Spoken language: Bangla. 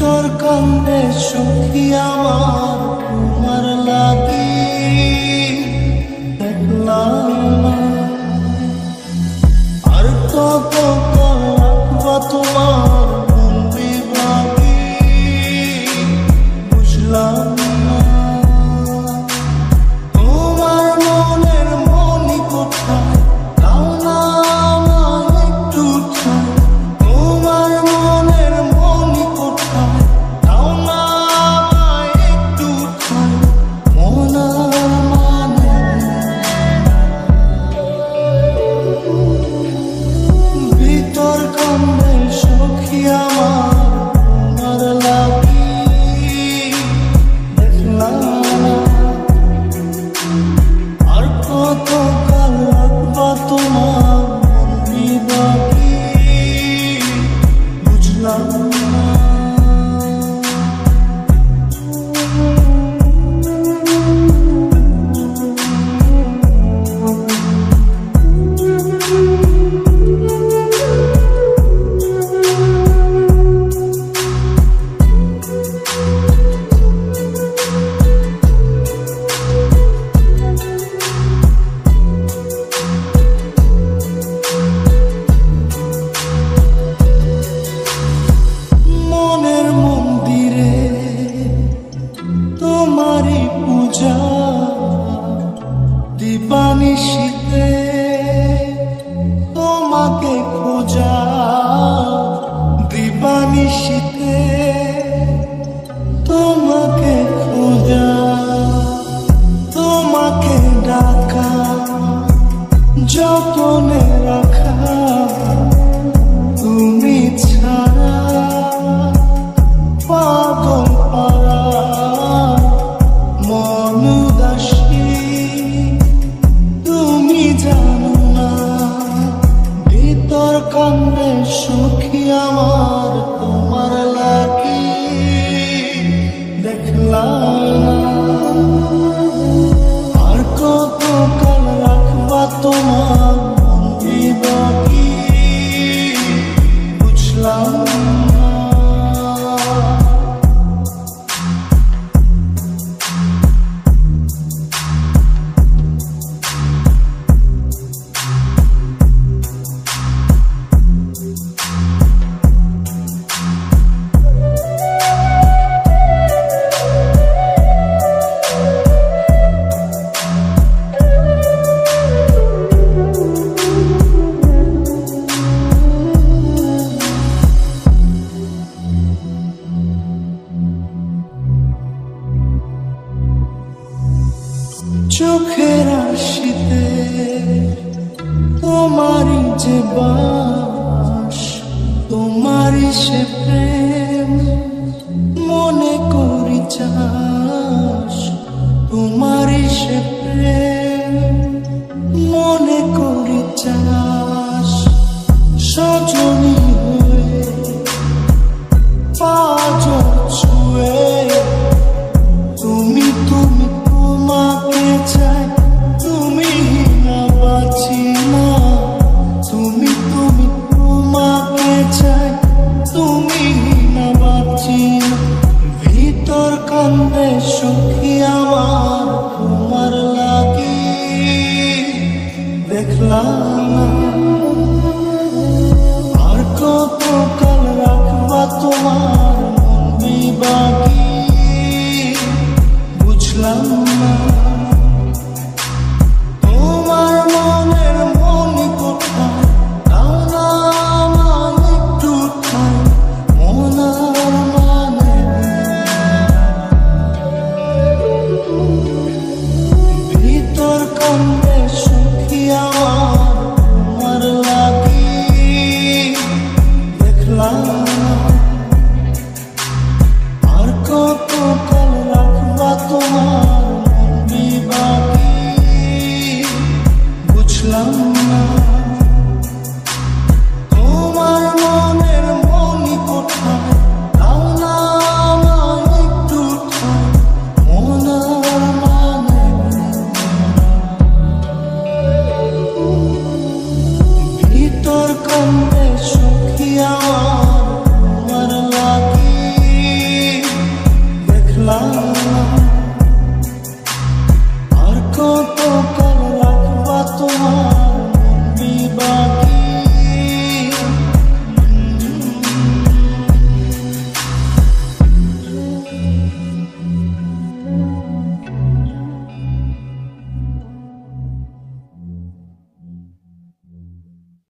ভিতর কান্দে সখী আমার তোমার লাগি দেখলাম না। আর কত রাখবা তোমার মন বিভাগী বুঝলাম না। তোমার মনের মনি কোথায় দাও না আমায় একটু ঠাই। তোমার মনের মনি কোথায় দাও না আমায় একটু ঠাই। মন মানে ভিতর কান্দে সখী আমার তোমার লাগি দেখলাম না। আর কত কাল রাখবা তোমার মন বিভাগী বুঝলাম না। মনের মন্দিরে তোমারই পূজা দিবানিশীতে তোমাকে খোঁজা দিবানিশীতে তোমাকে খোঁজা তোমাকে ডাকা যতনে রাখা তুমি ছাড়া পাগল পারা মন উদাসী তুমি জানো না। ভিতর কান্দে সখী আমার তোমার লাগি দেখলাম না। আর কত কাল রাখবা তোমার মন বিভাগী বুঝলাম না। চোখের আশিতে তোমারই যে বাস তোমারই সে প্রেম মনে করি চাস। তোমারই সে প্রেম মনে করি চাস। সজনী হয়ে পাঁচ ছুঁয়ে তুমি তুমি তোমাকে চাই। তুমি না বাঁচি না তুমি তুমি তোমাকে চাই। তুমি না বাঁচি না। ভিতর কান্দে সখী আমার তোমার লাগি দেখলাম না। আর কত কাল রাখবা তোমার মন বিভাগী বুঝলাম না। তোমার মনের মনি কোথায় দাও না আমায় একটু ঠাই। মন মানে ভিতর। কান্দে সখী আমার তোমার লাগি বা